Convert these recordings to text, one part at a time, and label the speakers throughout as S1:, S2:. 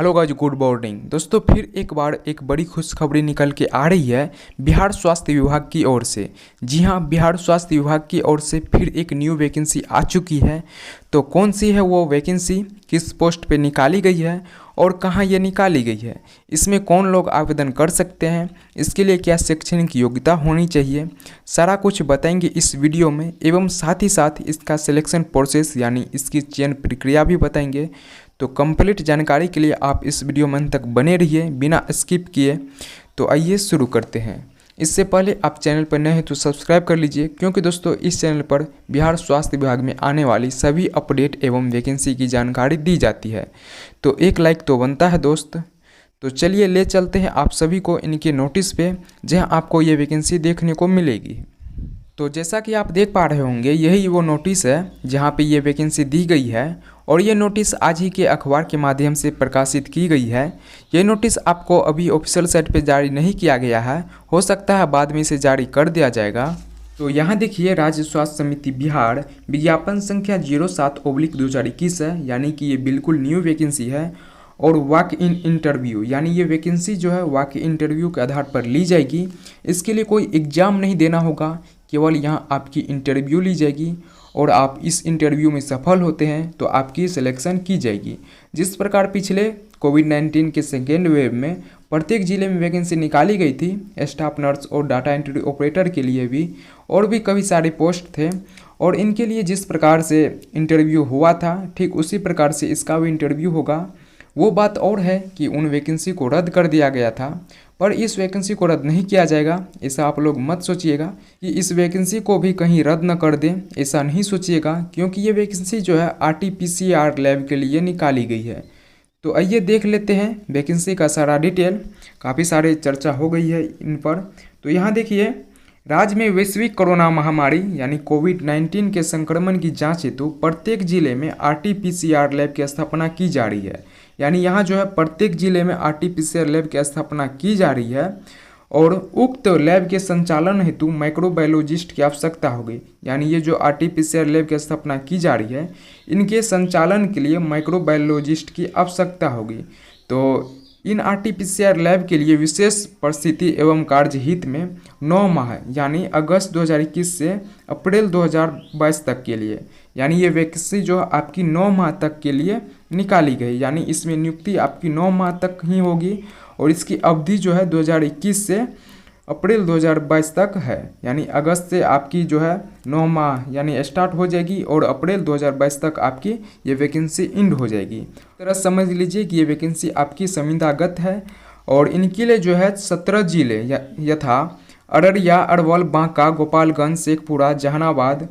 S1: Hello guys, good morning दोस्तों। फिर एक बार एक बड़ी खुशखबरी निकल के आ रही है बिहार स्वास्थ्य विभाग की ओर से। जी हाँ, बिहार स्वास्थ्य विभाग की ओर से फिर एक न्यू वैकेंसी आ चुकी है। तो कौन सी है वो वैकेंसी, किस पोस्ट पे निकाली गई है और कहाँ ये निकाली गई है, इसमें कौन लोग आवेदन कर सकते हैं, इसके लिए क्या शैक्षणिक योग्यता होनी चाहिए, सारा कुछ बताएंगे इस वीडियो में। एवं साथ ही साथ इसका सिलेक्शन प्रोसेस यानी इसकी चयन प्रक्रिया भी बताएंगे। तो कंप्लीट जानकारी के लिए आप इस वीडियो में अंत तक बने रहिए बिना स्किप किए। तो आइए शुरू करते हैं। इससे पहले आप चैनल पर नए हैं तो सब्सक्राइब कर लीजिए, क्योंकि दोस्तों इस चैनल पर बिहार स्वास्थ्य विभाग में आने वाली सभी अपडेट एवं वैकेंसी की जानकारी दी जाती है। तो एक लाइक तो बनता है दोस्त। तो चलिए ले चलते हैं आप सभी को इनके नोटिस पे, जहां आपको ये वैकेंसी देखने को मिलेगी। तो जैसा कि आप देख पा रहे होंगे, यही वो नोटिस है जहां पे ये वैकेंसी दी गई है और ये नोटिस आज ही के अखबार के माध्यम से प्रकाशित की गई है। ये नोटिस आपको अभी ऑफिशियल साइट पे जारी नहीं किया गया है, हो सकता है बाद में इसे जारी कर दिया जाएगा। तो यहाँ देखिए, राज्य स्वास्थ्य समिति बिहार विज्ञापन संख्या 07/2021 है, यानी कि ये बिल्कुल न्यू वैकेंसी है। और वॉक इन इंटरव्यू यानी ये वैकेंसी जो है वॉक इन इंटरव्यू के आधार पर ली जाएगी। इसके लिए कोई एग्ज़ाम नहीं देना होगा, केवल यहाँ आपकी इंटरव्यू ली जाएगी और आप इस इंटरव्यू में सफल होते हैं तो आपकी सिलेक्शन की जाएगी। जिस प्रकार पिछले कोविड-19 के सेकेंड वेव में प्रत्येक जिले में वैकेंसी निकाली गई थी, स्टाफ नर्स और डाटा एंट्री ऑपरेटर के लिए भी, और भी कई सारे पोस्ट थे, और इनके लिए जिस प्रकार से इंटरव्यू हुआ था ठीक उसी प्रकार से इसका भी इंटरव्यू होगा। वो बात और है कि उन वैकेंसी को रद्द कर दिया गया था, पर इस वैकेंसी को रद्द नहीं किया जाएगा। ऐसा आप लोग मत सोचिएगा कि इस वैकेंसी को भी कहीं रद्द न कर दें, ऐसा नहीं सोचिएगा, क्योंकि ये वैकेंसी जो है RT-PCR लैब के लिए निकाली गई है। तो आइए देख लेते हैं वैकेंसी का सारा डिटेल। काफ़ी सारे चर्चा हो गई है इन पर। तो यहाँ देखिए, राज्य में वैश्विक कोरोना महामारी यानी कोविड-19 के संक्रमण की जांच हेतु प्रत्येक जिले में RT-PCR लैब की स्थापना की जा रही है। यानी यहाँ जो है प्रत्येक जिले में RT-PCR लैब की स्थापना की जा रही है और उक्त लैब के संचालन हेतु माइक्रोबायोलॉजिस्ट की आवश्यकता होगी। यानी ये जो RT-PCR लैब की स्थापना की जा रही है, इनके संचालन के लिए माइक्रोबायोलॉजिस्ट की आवश्यकता होगी। तो इन RT-PCR लैब के लिए विशेष परिस्थिति एवं कार्यहित में 9 माह यानी अगस्त 2021 से अप्रैल 2022 तक के लिए, यानी ये वैकेंसी जो आपकी 9 माह तक के लिए निकाली गई। यानी इसमें नियुक्ति आपकी 9 माह तक ही होगी और इसकी अवधि जो है 2021 से अप्रैल 2022 तक है। यानी अगस्त से आपकी जो है 9 माह यानी स्टार्ट हो जाएगी और अप्रैल 2022 तक आपकी ये वैकेंसी एंड हो जाएगी। तरह समझ लीजिए कि ये वैकेंसी आपकी संविदागत है और इनके लिए जो है 17 जिले यथा अररिया, अरवल, बांका, गोपालगंज, शेखपुरा, जहानाबाद,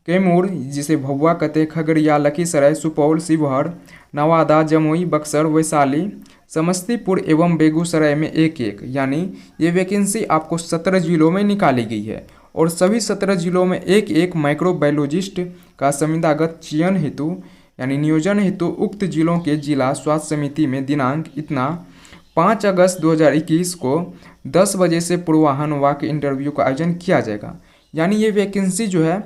S1: कैमूर जिसे भभुआ कहते हैं, खगड़िया, लखीसराय, सुपौल, शिवहर, नवादा, जमुई, बक्सर, वैशाली, समस्तीपुर एवं बेगूसराय में एक एक, यानी ये वैकेंसी आपको 17 जिलों में निकाली गई है और सभी 17 जिलों में एक एक माइक्रोबायोलॉजिस्ट का संविदागत चयन हेतु यानी नियोजन हेतु उक्त जिलों के जिला स्वास्थ्य समिति में दिनांक इतना 5 अगस्त 2021 को 10 बजे से पूर्वाह्न वॉक इंटरव्यू का आयोजन किया जाएगा। यानी ये वैकेंसी जो है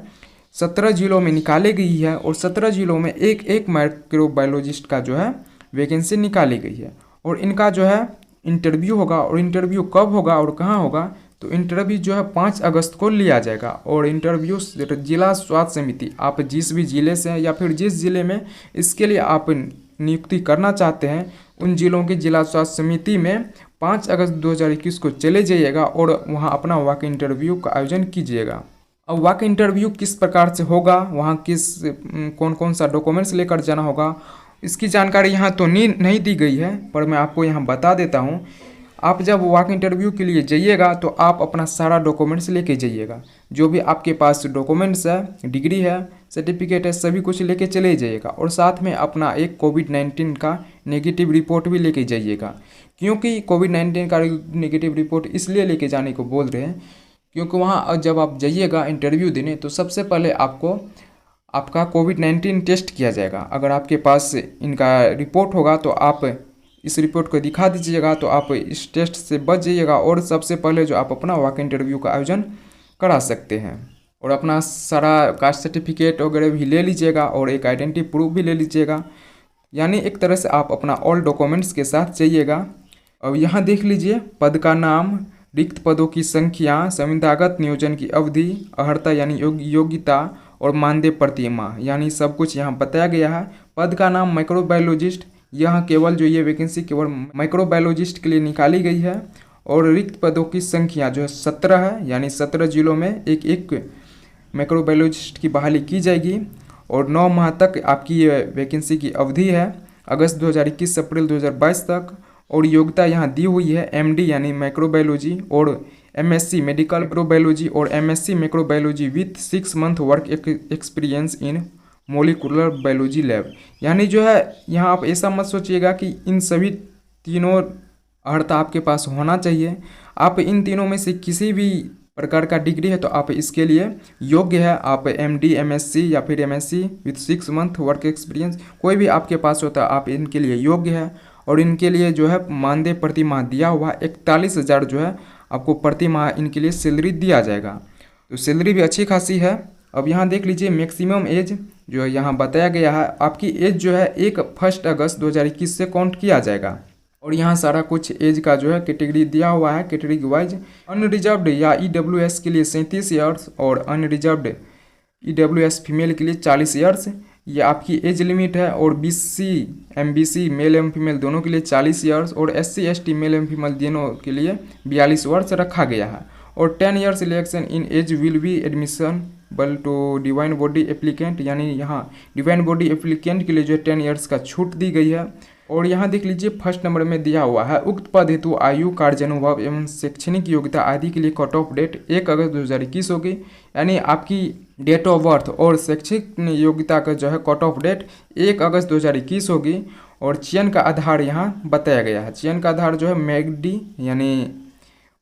S1: 17 जिलों में निकाली गई है और 17 जिलों में एक एक माइक्रोबायोलॉजिस्ट का जो है वैकेंसी निकाली गई है और इनका जो है इंटरव्यू होगा। और इंटरव्यू कब होगा और कहाँ होगा, तो इंटरव्यू जो है 5 अगस्त को लिया जाएगा और इंटरव्यू जिला स्वास्थ्य समिति, आप जिस भी ज़िले से हैं या फिर जिस ज़िले में इसके लिए आप नियुक्ति करना चाहते हैं, उन जिलों की जिला स्वास्थ्य समिति में 5 अगस्त 2021 को चले जाइएगा और वहाँ अपना वॉक इंटरव्यू का आयोजन कीजिएगा। अब वॉक इंटरव्यू किस प्रकार से होगा, वहाँ कौन कौन सा डॉक्यूमेंट्स लेकर जाना होगा, इसकी जानकारी यहाँ तो नहीं दी गई है, पर मैं आपको यहाँ बता देता हूँ। आप जब वॉक इंटरव्यू के लिए जाइएगा तो आप अपना सारा डॉक्यूमेंट्स लेके जाइएगा। जो भी आपके पास डॉक्यूमेंट्स है, डिग्री है, सर्टिफिकेट है, सभी कुछ लेके चले जाइएगा और साथ में अपना एक कोविड-19 का नेगेटिव रिपोर्ट भी लेके जाइएगा। क्योंकि कोविड-19 का नेगेटिव रिपोर्ट इसलिए लेके जाने को बोल रहे हैं क्योंकि वहाँ जब आप जाइएगा इंटरव्यू देने तो सबसे पहले आपको आपका कोविड-19 टेस्ट किया जाएगा। अगर आपके पास इनका रिपोर्ट होगा तो आप इस रिपोर्ट को दिखा दीजिएगा, तो आप इस टेस्ट से बच जाइएगा और सबसे पहले जो आप अपना वॉक इंटरव्यू का आयोजन करा सकते हैं। और अपना सारा कास्ट सर्टिफिकेट वगैरह भी ले लीजिएगा और एक आइडेंटिटी प्रूफ भी ले लीजिएगा। यानी एक तरह से आप अपना ऑल डॉक्यूमेंट्स के साथ जाइएगा। अब यहाँ देख लीजिए पद का नाम, रिक्त पदों की संख्या, संविदागत नियोजन की अवधि, अर्हता यानी योग्यता और मानदेय प्रतिमाह यानी सब कुछ यहाँ बताया गया है। पद का नाम माइक्रोबायोलॉजिस्ट, यहाँ केवल जो ये वैकेंसी केवल माइक्रोबायोलॉजिस्ट के लिए निकाली गई है। और रिक्त पदों की संख्या जो है 17 है, यानी 17 जिलों में एक एक माइक्रोबायोलॉजिस्ट की बहाली की जाएगी। और 9 माह तक आपकी ये वैकेंसी की अवधि है, अगस्त 2021 से अप्रैल 2022 तक। और योग्यता यहाँ दी हुई है एमडी यानी माइक्रोबायोलॉजी और एमएससी मेडिकल माइक्रोबायोलॉजी और MSc microbiology with 6 month work experience in molecular biology lab. यानी जो है यहाँ आप ऐसा मत सोचिएगा कि इन सभी तीनों अर्हता आपके पास होना चाहिए। आप इन तीनों में से किसी भी प्रकार का डिग्री है तो आप इसके लिए योग्य है। आप एमडी, एमएससी या फिर MSc with 6 month work experience कोई भी आपके पास होता है, आप इनके लिए योग्य है। और इनके लिए जो है मानदेय प्रति माह दिया हुआ 41,000 जो है आपको प्रति माह इनके लिए सैलरी दिया जाएगा। तो सैलरी भी अच्छी खासी है। अब यहाँ देख लीजिए मैक्सिमम एज जो है यहाँ बताया गया है, आपकी एज जो है 1 अगस्त 2021 से काउंट किया जाएगा। और यहाँ सारा कुछ एज का जो है कैटेगरी दिया हुआ है, कैटेगरी वाइज। अनरिजर्व्ड या ईडब्ल्यूएस के लिए 37 ईयर्स और अनरिजर्व्ड ईडब्ल्यूएस फीमेल के लिए 40 ईयर्स, ये आपकी एज लिमिट है। और बीसी एमबीसी मेल एवं फीमेल दोनों के लिए 40 ईयर्स और एससी एसटी मेल एवं फीमेल दोनों के लिए 42 वर्ष रखा गया है। और 10 years election in age will be admissible to divine body applicant, यानी यहाँ डिवाइन बॉडी एप्लीकेंट के लिए जो 10 ईयर्स का छूट दी गई है। और यहाँ देख लीजिए फर्स्ट नंबर में दिया हुआ है उक्त पद हेतु आयु, कार्यानुभव एवं शैक्षणिक योग्यता आदि के लिए कट ऑफ डेट 1 अगस्त 2021 होगी। यानी आपकी डेट ऑफ बर्थ और शैक्षिक योग्यता का जो है कट ऑफ डेट 1 अगस्त 2021 होगी। और चयन का आधार यहाँ बताया गया है। चयन का आधार जो है मैगडी यानी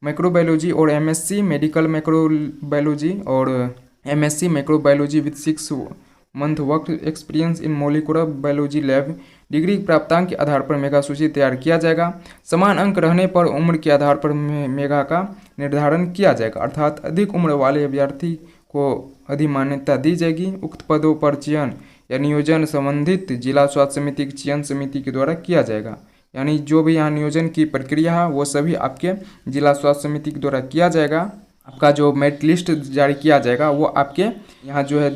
S1: माइक्रोबायोलॉजी और एमएससी मेडिकल माइक्रोबायोलॉजी और MSc microbiology with 6 month work experience in molecular biology lab degree प्राप्तांक के आधार पर मेगा सूची तैयार किया जाएगा। समान अंक रहने पर उम्र के आधार पर मेगा का निर्धारण किया जाएगा, अर्थात अधिक उम्र वाले अभ्यर्थी को अधिमान्यता दी जाएगी। उक्त पदों पर चयन या नियोजन संबंधित जिला स्वास्थ्य समिति की चयन समिति के द्वारा किया जाएगा। यानी जो भी यहाँ नियोजन की प्रक्रिया है वो सभी आपके जिला स्वास्थ्य समिति के द्वारा किया जाएगा। आपका जो मेरिट लिस्ट जारी किया जाएगा वो आपके यहाँ जो है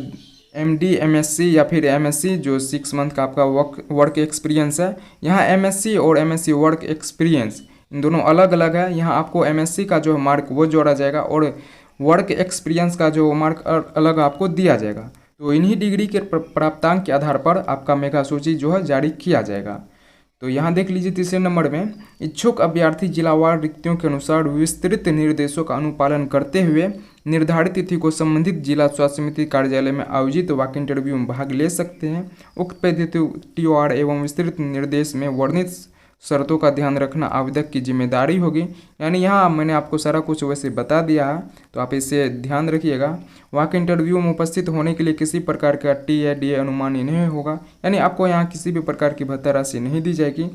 S1: एमडी, एमएससी या फिर एमएससी जो 6 मंथ का आपका वर्क एक्सपीरियंस है। यहाँ एमएससी और एमएससी वर्क एक्सपीरियंस इन दोनों अलग अलग है। यहाँ आपको एमएससी का जो मार्क वो जोड़ा जाएगा और वर्क एक्सपीरियंस का जो मार्क अलग आपको दिया जाएगा। तो इन्हीं डिग्री के प्राप्तांक के आधार पर आपका मेगा सूची जो है जारी किया जाएगा। तो यहाँ देख लीजिए तीसरे नंबर में इच्छुक अभ्यर्थी जिलावार रिक्तियों के अनुसार विस्तृत निर्देशों का अनुपालन करते हुए निर्धारित तिथि को संबंधित जिला स्वास्थ्य समिति कार्यालय में आयोजित वॉक इंटरव्यू में भाग ले सकते हैं। उक्त पद्धति टीओआर एवं विस्तृत निर्देश में वर्णित शर्तों का ध्यान रखना आवेदक की जिम्मेदारी होगी। यानी यहाँ मैंने आपको सारा कुछ वैसे बता दिया है, तो आप इसे ध्यान रखिएगा। वॉक इंटरव्यू में उपस्थित होने के लिए किसी प्रकार का टी या डी अनुमान्य नहीं होगा, यानी आपको यहाँ किसी भी प्रकार की भत्ता राशि नहीं दी जाएगी।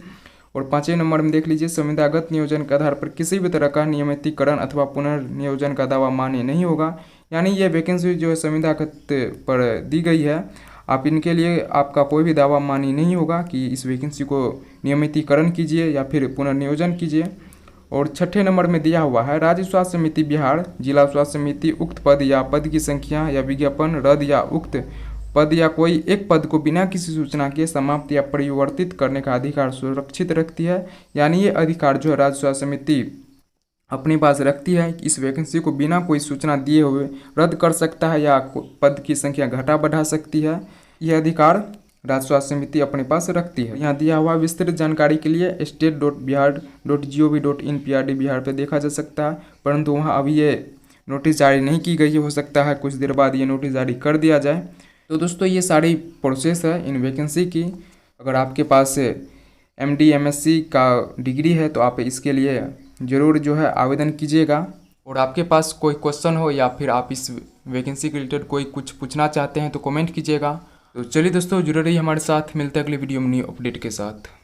S1: और 5वें नंबर में देख लीजिए संविदागत नियोजन के आधार पर किसी भी तरह का नियमितीकरण अथवा पुनर्नियोजन का दावा मान्य नहीं होगा। यानी ये वैकेंसी जो है संविदागत पर दी गई है, आप इनके लिए आपका कोई भी दावा मान्य नहीं होगा कि इस वैकेंसी को नियमितीकरण कीजिए या फिर पुनर्नियोजन कीजिए। और 6ठे नंबर में दिया हुआ है राज्य स्वास्थ्य समिति बिहार, जिला स्वास्थ्य समिति उक्त पद या पद की संख्या या विज्ञापन रद्द या उक्त पद या कोई एक पद को बिना किसी सूचना के समाप्त या परिवर्तित करने का अधिकार सुरक्षित रखती है। यानी ये अधिकार जो है राज्य स्वास्थ्य समिति अपने पास रखती है कि इस वैकेंसी को बिना कोई सूचना दिए हुए रद्द कर सकता है या पद की संख्या घटा बढ़ा सकती है। यह अधिकार राज्य स्वास्थ्य समिति अपने पास रखती है। यहाँ दिया हुआ विस्तृत जानकारी के लिए state.bihar.gov.in PRD बिहार पर देखा जा सकता है, परंतु वहाँ अभी ये नोटिस जारी नहीं की गई है। हो सकता है कुछ देर बाद ये नोटिस जारी कर दिया जाए। तो दोस्तों ये सारी प्रोसेस है इन वैकेंसी की। अगर आपके पास MD MSc का डिग्री है तो आप इसके लिए ज़रूर जो है आवेदन कीजिएगा। और आपके पास कोई क्वेश्चन हो या फिर आप इस वैकेंसी के रिलेटेड कोई कुछ पूछना चाहते हैं तो कमेंट कीजिएगा। तो चलिए दोस्तों जुड़े रहिए हमारे साथ, मिलते हैं अगली वीडियो में न्यू अपडेट के साथ।